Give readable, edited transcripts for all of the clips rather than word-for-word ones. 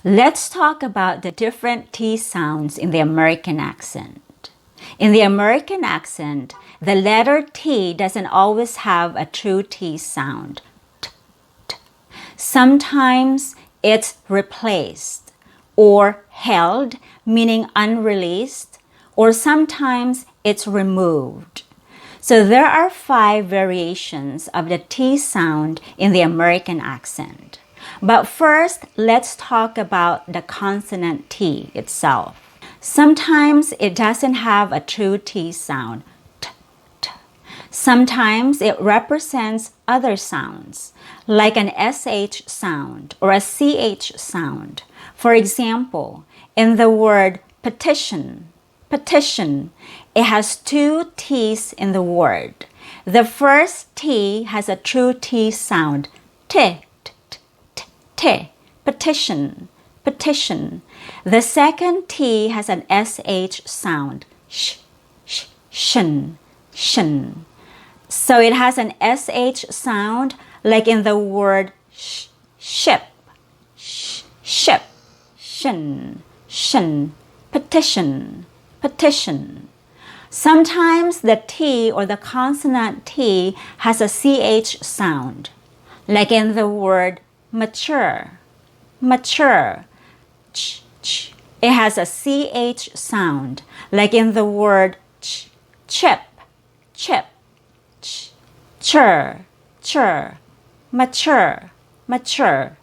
Let's talk about the different T sounds in the American accent. In the American accent, the letter T doesn't always have a true T sound. T, t. Sometimes it's replaced or held, meaning unreleased, or sometimes it's removed. So there are 5 variations of the T sound in the American accent. But first, let's talk about the consonant T itself. Sometimes it doesn't have a true T sound. T, t. Sometimes it represents other sounds, like an SH sound or a CH sound. For example, in the word petition, it has 2 T's in the word. The first T has a true T sound, T. Petition. The second T has an SH sound, shin. So it has an SH sound like in the word ship, shin, petition. Sometimes the T or the consonant T has a CH sound, like in the word mature. It has a CH sound, like in the word chip, mature.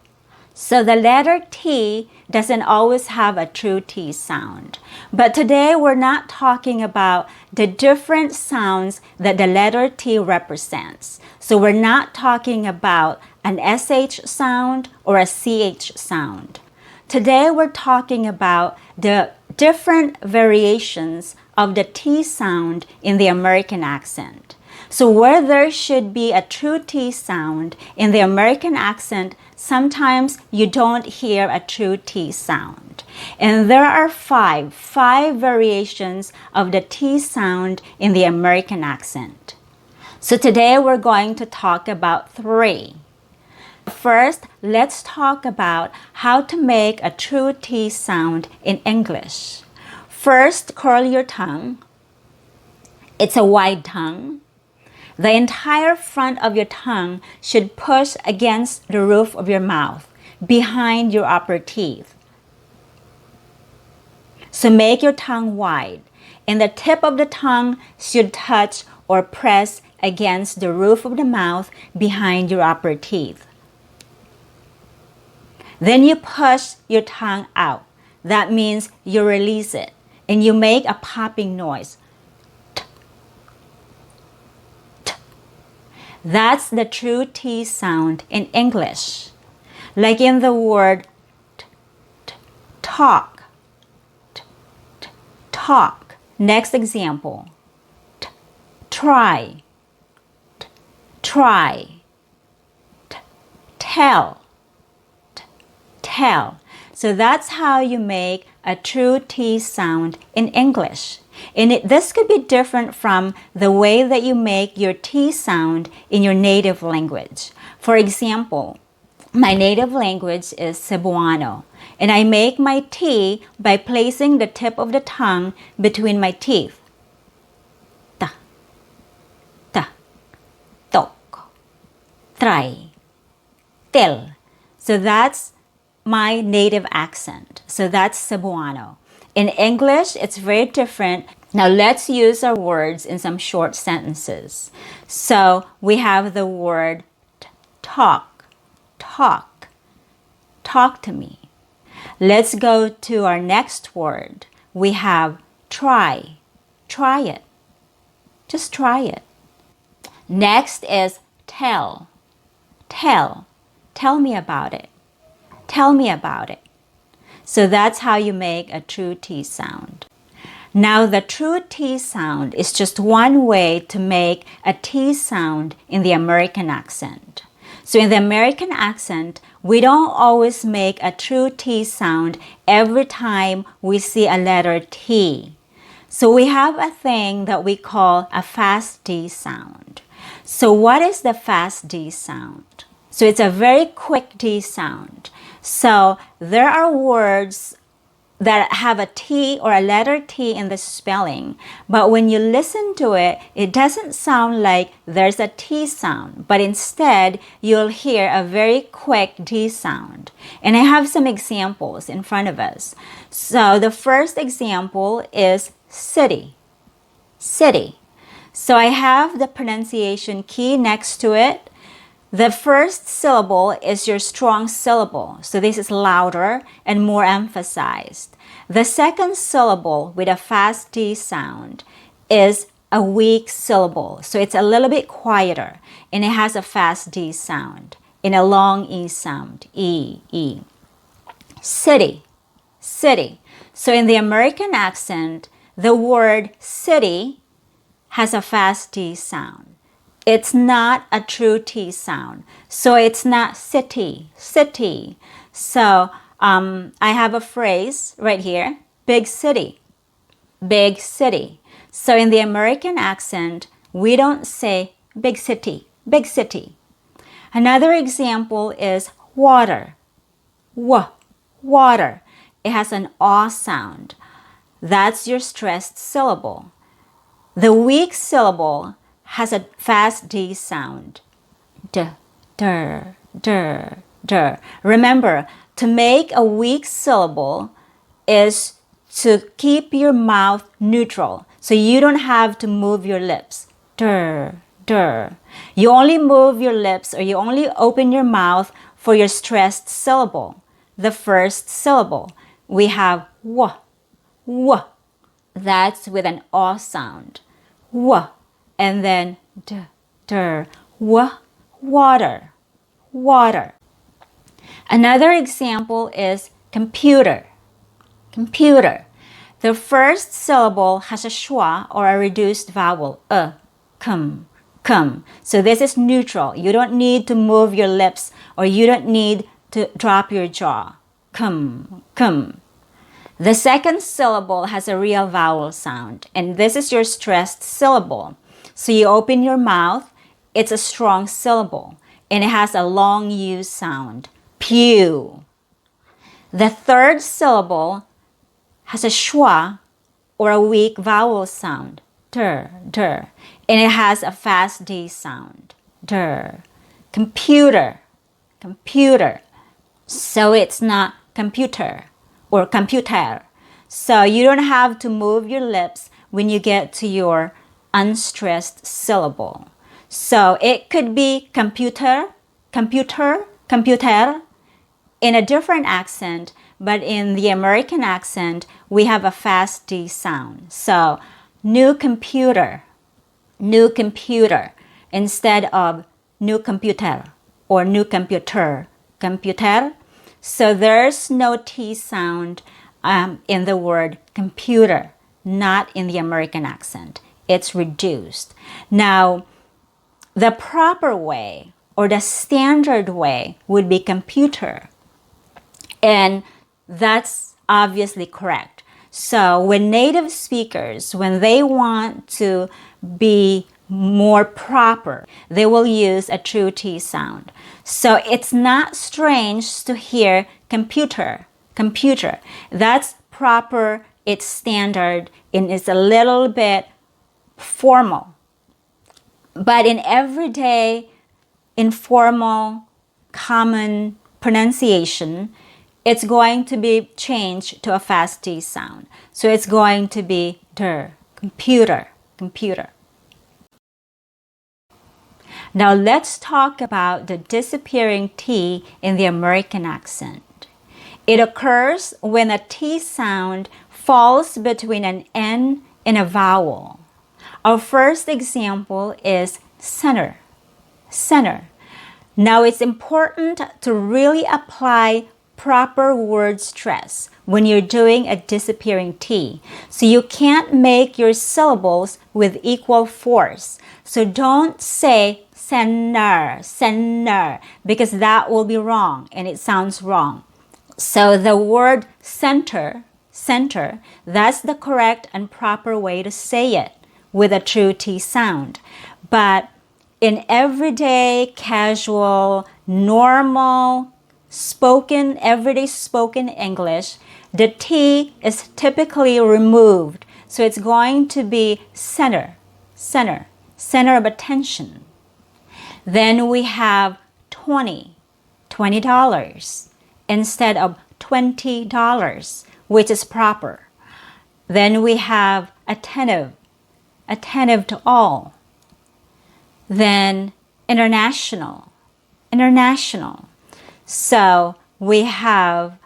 So the letter T doesn't always have a true T sound. But today we're not talking about the different sounds that the letter T represents. So we're not talking about an SH sound or a CH sound. Today we're talking about the different variations of the T sound in the American accent. So where there should be a true T sound in the American accent, sometimes you don't hear a true T sound. And there are five variations of the T sound in the American accent. So today we're going to talk about 3. First, let's talk about how to make a true T sound in English. First, curl your tongue. It's a wide tongue. The entire front of your tongue should push against the roof of your mouth, behind your upper teeth. So make your tongue wide, and the tip of the tongue should touch or press against the roof of the mouth behind your upper teeth. Then you push your tongue out. That means you release it, and you make a popping noise. That's the true T sound in English. Like in the word talk. Talk. Next example. Try. Try. Tell. Tell. So that's how you make a true T sound in English. And this could be different from the way that you make your T sound in your native language. For example, my native language is Cebuano, and I make my T by placing the tip of the tongue between my teeth. Ta, ta, tok, try, tel. So that's my native accent. So that's Cebuano. In English, it's very different. Now let's use our words in some short sentences. So we have the word talk, talk, talk to me. Let's go to our next word. We have try, try it. Just try it. Next is tell, tell, tell me about it. Tell me about it. So that's how you make a true T sound. Now the true T sound is just one way to make a T sound in the American accent. So in the American accent, we don't always make a true T sound every time we see a letter T. So we have a thing that we call a fast D sound. So what is the fast D sound? So it's a very quick D sound. So there are words that have a T or a letter T in the spelling, but when you listen to it, it doesn't sound like there's a T sound, but instead you'll hear a very quick D sound. And I have some examples in front of us. So the first example is city. City. So I have the pronunciation key next to it. The first syllable is your strong syllable, so this is louder and more emphasized. The second syllable with a fast D sound is a weak syllable, so it's a little bit quieter and it has a fast D sound in a long E sound, E, E. City, city. So in the American accent, the word city has a fast D sound. It's not a true T sound. So it's not city, city. So I have a phrase right here, big city, big city. So in the American accent, we don't say big city, big city. Another example is water, water. It has an aw sound. That's your stressed syllable. The weak syllable has a fast D sound. D, der, der, der. Remember, to make a weak syllable is to keep your mouth neutral. So you don't have to move your lips. Der, der. You only move your lips or you only open your mouth for your stressed syllable. The first syllable. We have w. That's with an aw sound. W. And then d, der, water, water. Another example is computer, computer. The first syllable has a schwa or a reduced vowel, come. So this is neutral. You don't need to move your lips or you don't need to drop your jaw. Come. The second syllable has a real vowel sound, and this is your stressed syllable. So you open your mouth, it's a strong syllable, and it has a long U sound, pew. The third syllable has a schwa or a weak vowel sound, der, and it has a fast D sound, der. Computer. So it's not computer or computer. So you don't have to move your lips when you get to your unstressed syllable. So it could be computer in a different accent, but in the American accent, we have a fast D sound. So new computer instead of new computer or new computer. So there's no T sound in the word computer, not in the American accent. It's reduced. Now, the proper way or the standard way would be computer. And that's obviously correct. So when native speakers, when they want to be more proper, they will use a true T sound. So it's not strange to hear computer. That's proper, it's standard, and it's a little bit formal. But in everyday, informal, common pronunciation, it's going to be changed to a fast T sound. So it's going to be der, computer. Now let's talk about the disappearing T in the American accent. It occurs when a T sound falls between an N and a vowel. Our first example is center. Now it's important to really apply proper word stress when you're doing a disappearing T. So you can't make your syllables with equal force. So don't say center, because that will be wrong and it sounds wrong. So the word center, that's the correct and proper way to say it with a true T sound. But in everyday, casual, normal spoken, everyday spoken English, the T is typically removed. So it's going to be center of attention. Then we have $20 instead of $20, which is proper. Then we have attentive to all. Then international. So we have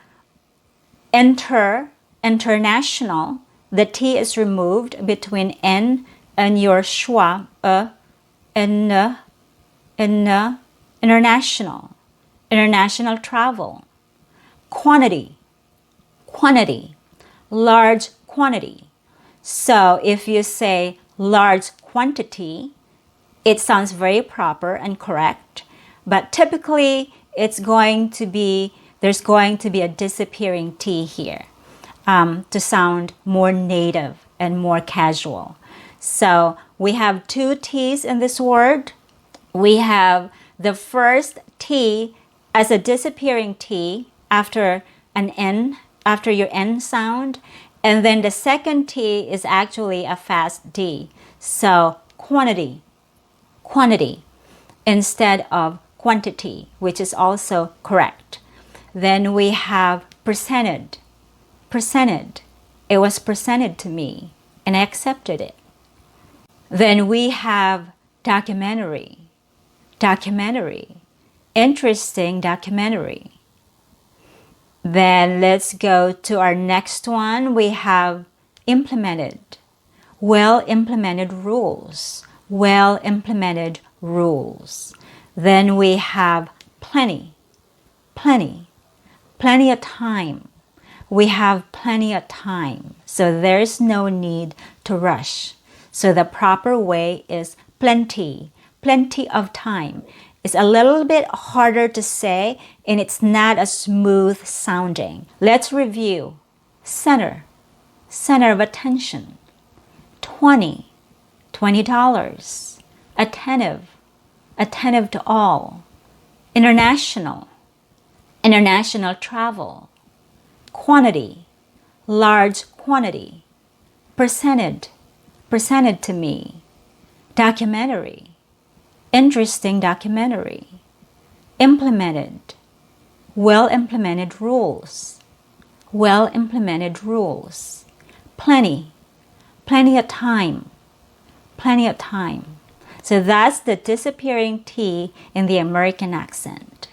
international. The T is removed between N and your schwa, international travel. Quantity, large quantity. So if you say large quantity, it sounds very proper and correct, but typically there's going to be a disappearing T here to sound more native and more casual. So we have two T's in this word. We have the first T as a disappearing T after an N, after your N sound, and then the second T is actually a fast D. So quantity instead of quantity, which is also correct. Then we have presented. It was presented to me and I accepted it. Then we have documentary. Interesting documentary. Then let's go to our next one. We have implemented. Well-implemented rules. Then we have plenty of time. We have plenty of time, so there's no need to rush. So the proper way is plenty of time. It's a little bit harder to say and it's not as smooth sounding. Let's review. Center of attention. $20. Attentive to all. International travel. Quantity, large quantity. Presented to me. Documentary, interesting documentary. Implemented, well-implemented rules. Plenty of time. So that's the disappearing T in the American accent.